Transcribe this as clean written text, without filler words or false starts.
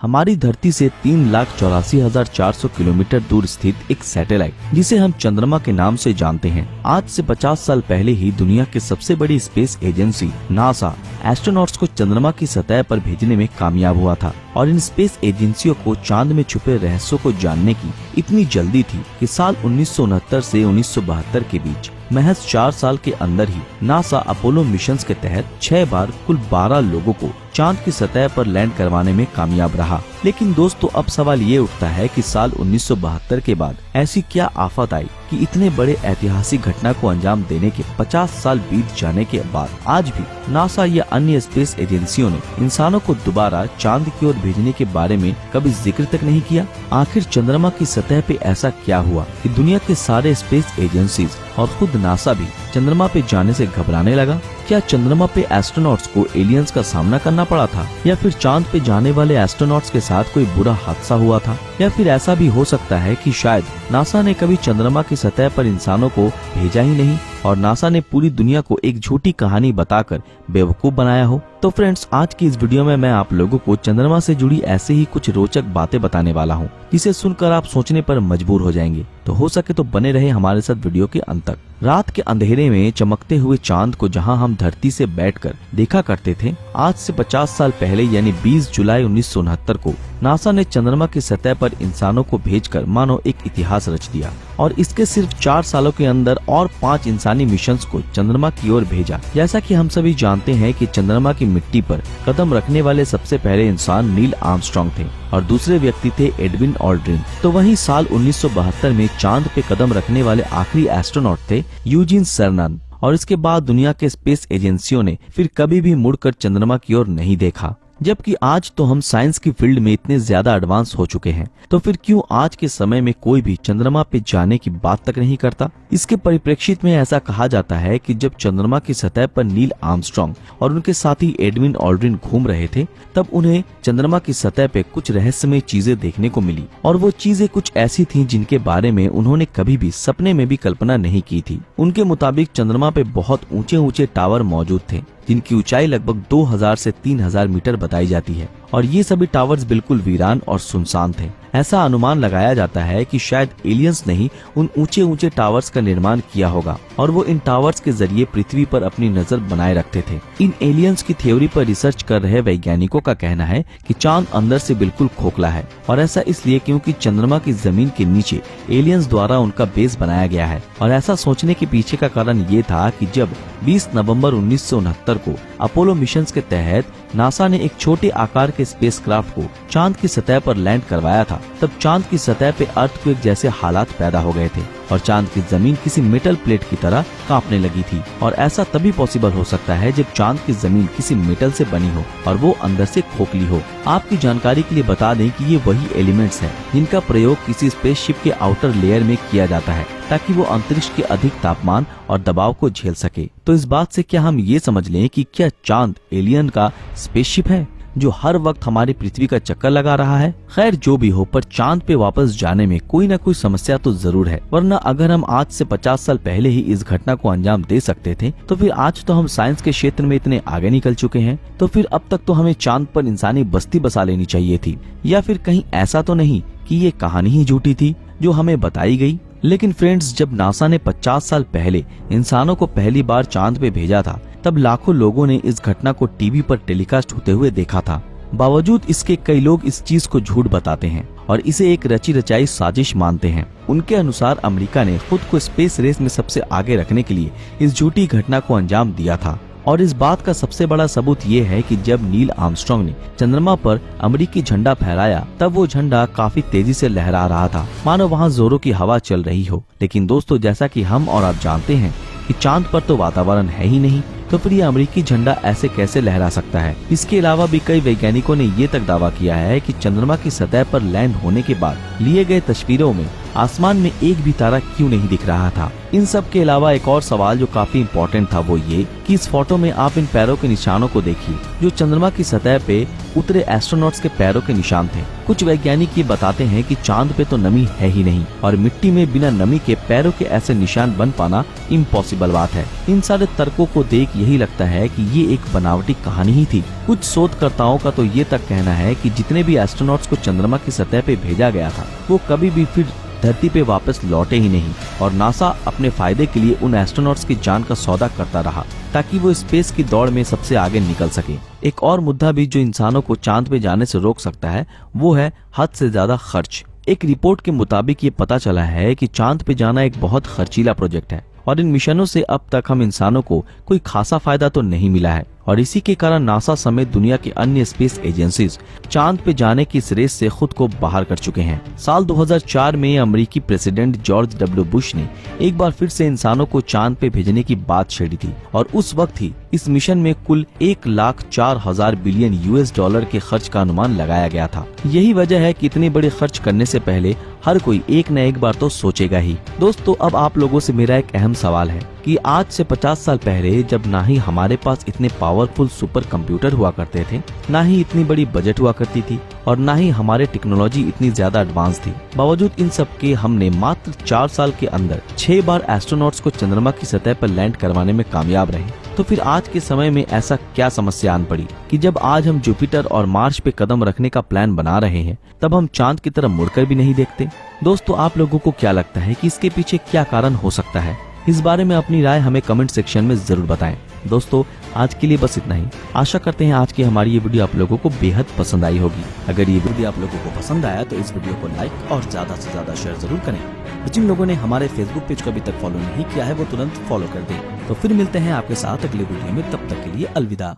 हमारी धरती से 3,84,400 किलोमीटर दूर स्थित एक सैटेलाइट जिसे हम चंद्रमा के नाम से जानते हैं। आज से 50 साल पहले ही दुनिया की सबसे बड़ी स्पेस एजेंसी नासा एस्ट्रोनॉट्स को चंद्रमा की सतह पर भेजने में कामयाब हुआ था और इन स्पेस एजेंसियों को चांद में छुपे रहस्यों को जानने की इतनी जल्दी थी कि साल 1969 से 1972 के बीच महज 4 साल के अंदर ही नासा अपोलो मिशंस के तहत 6 बार कुल 12 लोगों को चांद की सतह पर लैंड करवाने में कामयाब रहा। लेकिन दोस्तों अब सवाल ये उठता है कि साल 1972 के बाद ऐसी क्या आफत आई कि इतने बड़े ऐतिहासिक घटना को अंजाम देने के 50 साल बीत जाने के बाद आज भी नासा या अन्य स्पेस एजेंसियों ने इंसानों को दोबारा चांद की ओर भेजने के बारे में कभी जिक्र तक नहीं किया। आखिर चंद्रमा की सतह पे ऐसा क्या हुआ कि दुनिया के सारे स्पेस एजेंसीज और खुद नासा भी चंद्रमा पे जाने से घबराने लगा? क्या चंद्रमा पे एस्ट्रोनॉट्स को एलियंस का सामना करना पड़ा था, या फिर चांद पे जाने वाले एस्ट्रोनॉट्स के साथ कोई बुरा हादसा हुआ था, या फिर ऐसा भी हो सकता है कि शायद नासा ने कभी चंद्रमा की सतह पर इंसानों को भेजा ही नहीं और नासा ने पूरी दुनिया को एक झूठी कहानी बताकर बेवकूफ बनाया हो। तो फ्रेंड्स, आज की इस वीडियो में मैं आप लोगों को चंद्रमा से जुड़ी ऐसे ही कुछ रोचक बातें बताने वाला हूँ जिसे सुनकर आप सोचने पर मजबूर हो जाएंगे। तो हो सके तो बने रहे हमारे साथ वीडियो के अंत तक। रात के अंधेरे में चमकते हुए चांद को जहां हम धरती से बैठकर देखा करते थे, आज से 50 साल पहले यानी 20 जुलाई 1969 को नासा ने चंद्रमा की सतह पर इंसानों को भेजकर मानो एक इतिहास रच दिया और इसके सिर्फ 4 सालों के अंदर और 5 इंसानी मिशंस को चंद्रमा की ओर भेजा। जैसा कि हम सभी जानते हैं कि चंद्रमा की मिट्टी पर कदम रखने वाले सबसे पहले इंसान नील आर्मस्ट्रांग थे और दूसरे व्यक्ति थे एडविन ऑल्ड्रिन। तो वहीं साल 1972 में चांद पे कदम रखने वाले आखिरी एस्ट्रोनॉट थे यूजीन सर्नान और इसके बाद दुनिया के स्पेस एजेंसियों ने फिर कभी भी मुड़कर चंद्रमा की ओर नहीं देखा। जबकि आज तो हम साइंस की फील्ड में इतने ज्यादा एडवांस हो चुके हैं, तो फिर क्यों आज के समय में कोई भी चंद्रमा पे जाने की बात तक नहीं करता? इसके परिप्रेक्षित में ऐसा कहा जाता है कि जब चंद्रमा की सतह पर नील आर्मस्ट्रांग और उनके साथी एडविन ऑल्ड्रिन घूम रहे थे, तब उन्हें चंद्रमा की सतह पे कुछ रहस्यमय चीजें देखने को मिली और वो चीजें कुछ ऐसी थीं जिनके बारे में उन्होंने कभी भी सपने में भी कल्पना नहीं की थी। उनके मुताबिक चंद्रमा पे बहुत ऊंचे ऊंचे टावर मौजूद थे जिनकी ऊंचाई लगभग 2000 से 3000 मीटर बताई जाती है और ये सभी टावर्स बिल्कुल वीरान और सुनसान थे। ऐसा अनुमान लगाया जाता है कि शायद एलियंस ने ही उन ऊंचे ऊंचे टावर्स का निर्माण किया होगा और वो इन टावर्स के जरिए पृथ्वी पर अपनी नजर बनाए रखते थे। इन एलियंस की थ्योरी पर रिसर्च कर रहे वैज्ञानिकों का कहना है कि चांद अंदर से बिल्कुल खोखला है और ऐसा इसलिए क्योंकि चंद्रमा की जमीन के नीचे एलियंस द्वारा उनका बेस बनाया गया है। और ऐसा सोचने के पीछे का कारण ये था कि जब 20 नवंबर 1969 को अपोलो मिशंस के तहत नासा ने एक छोटे आकार के स्पेसक्राफ्ट को चांद की सतह पर लैंड करवाया था, तब चांद की सतह पे अर्थक्वेक जैसे हालात पैदा हो गए थे और चांद की जमीन किसी मेटल प्लेट की तरह कांपने लगी थी। और ऐसा तभी पॉसिबल हो सकता है जब चांद की जमीन किसी मेटल से बनी हो और वो अंदर से खोखली हो। आपकी जानकारी के लिए बता दें कि ये वही एलिमेंट्स हैं जिनका प्रयोग किसी स्पेसशिप के आउटर लेयर में किया जाता है ताकि वो अंतरिक्ष के अधिक तापमान और दबाव को झेल सके। तो इस बात से क्या हम ये समझ लें कि क्या चांद एलियन का स्पेसशिप है जो हर वक्त हमारी पृथ्वी का चक्कर लगा रहा है? खैर जो भी हो, पर चांद पे वापस जाने में कोई न कोई समस्या तो जरूर है, वरना अगर हम आज से 50 साल पहले ही इस घटना को अंजाम दे सकते थे तो फिर आज तो हम साइंस के क्षेत्र में इतने आगे निकल चुके हैं। तो फिर अब तक तो हमें चांद पर इंसानी बस्ती बसा लेनी चाहिए थी। या फिर कहीं ऐसा तो नहीं कि ये कहानी ही झूठी थी जो हमें बताई गई? लेकिन फ्रेंड्स, जब नासा ने 50 साल पहले इंसानों को पहली बार चांद पे भेजा था, तब लाखों लोगों ने इस घटना को टीवी पर टेलीकास्ट होते हुए देखा था। बावजूद इसके कई लोग इस चीज को झूठ बताते हैं और इसे एक रची रचाई साजिश मानते हैं। उनके अनुसार अमेरिका ने खुद को स्पेस रेस में सबसे आगे रखने के लिए इस झूठी घटना को अंजाम दिया था। और इस बात का सबसे बड़ा सबूत ये है कि जब नील आर्मस्ट्रांग ने चंद्रमा पर अमेरिकी झंडा फहराया, तब वो झंडा काफी तेजी से लहरा रहा था, मानो वहाँ जोरों की हवा चल रही हो। लेकिन दोस्तों, जैसा कि हम और आप जानते हैं कि चांद पर तो वातावरण है ही नहीं, तो फिर ये अमेरिकी झंडा ऐसे कैसे लहरा सकता है? इसके अलावा भी कई वैज्ञानिकों ने ये तक दावा किया है कि चंद्रमा की सतह पर लैंड होने के बाद लिए गए तस्वीरों में आसमान में एक भी तारा क्यों नहीं दिख रहा था। इन सब के अलावा एक और सवाल जो काफी इम्पोर्टेंट था वो ये कि इस फोटो में आप इन पैरों के निशानों को देखिए जो चंद्रमा की सतह पे उतरे एस्ट्रोनॉट्स के पैरों के निशान थे। कुछ वैज्ञानिक ये बताते हैं कि चांद पे तो नमी है ही नहीं और मिट्टी में बिना नमी के पैरों के ऐसे निशान बन पाना इम्पॉसिबल बात है। इन सारे तर्कों को देख यही लगता है कि ये एक बनावटी कहानी ही थी। कुछ शोधकर्ताओं का तो ये तक कहना है कि जितने भी एस्ट्रोनॉट्स को चंद्रमा की सतह पे भेजा गया था वो कभी भी फिर धरती पे वापस लौटे ही नहीं और नासा अपने फायदे के लिए उन एस्ट्रोनॉट्स की जान का सौदा करता रहा ताकि वो स्पेस की दौड़ में सबसे आगे निकल सके। एक और मुद्दा भी जो इंसानों को चांद पे जाने से रोक सकता है वो है हद से ज्यादा खर्च। एक रिपोर्ट के मुताबिक ये पता चला है कि चांद पे जाना एक बहुत खर्चीला प्रोजेक्ट है और इन मिशनों से अब तक हम इंसानों को कोई खासा फायदा तो नहीं मिला है और इसी के कारण नासा समेत दुनिया की अन्य स्पेस एजेंसीज चांद पे जाने की इस रेस से खुद को बाहर कर चुके हैं। साल 2004 में अमेरिकी प्रेसिडेंट जॉर्ज डब्ल्यू बुश ने एक बार फिर से इंसानों को चांद पे भेजने की बात छेड़ी थी और उस वक्त ही इस मिशन में कुल 1,04,000 बिलियन US$ के खर्च का अनुमान लगाया गया था। यही वजह है कि इतने बड़े खर्च करने से पहले हर कोई एक न एक बार तो सोचेगा ही। दोस्तों, अब आप लोगों से मेरा एक अहम सवाल है कि आज से 50 साल पहले जब ना ही हमारे पास इतने पावरफुल सुपर कंप्यूटर हुआ करते थे, ना ही इतनी बड़ी बजट हुआ करती थी और ना ही हमारे टेक्नोलॉजी इतनी ज्यादा एडवांस थी, बावजूद इन सब के हमने मात्र 4 साल के अंदर 6 बार एस्ट्रोनॉट्स को चंद्रमा की सतह पर लैंड करवाने में कामयाब रहे। तो फिर आज के समय में ऐसा क्या समस्या आन पड़ी कि जब आज हम जुपिटर और मार्स पे कदम रखने का प्लान बना रहे हैं तब हम चांद की तरफ मुड़कर भी नहीं देखते। दोस्तों, आप लोगों को क्या लगता है कि इसके पीछे क्या कारण हो सकता है? इस बारे में अपनी राय हमें कमेंट सेक्शन में जरूर बताएं। दोस्तों, आज के लिए बस इतना ही। आशा करते हैं आज की हमारी ये वीडियो आप लोगों को बेहद पसंद आई होगी। अगर ये वीडियो आप लोगों को पसंद आया तो इस वीडियो को लाइक और ज्यादा से ज्यादा शेयर जरूर करें। जिन लोगों ने हमारे फेसबुक पेज को अभी तक फॉलो नहीं किया है वो तुरंत फॉलो कर दें। तो फिर मिलते हैं आपके साथ अगले वीडियो में, तब तक के लिए अलविदा।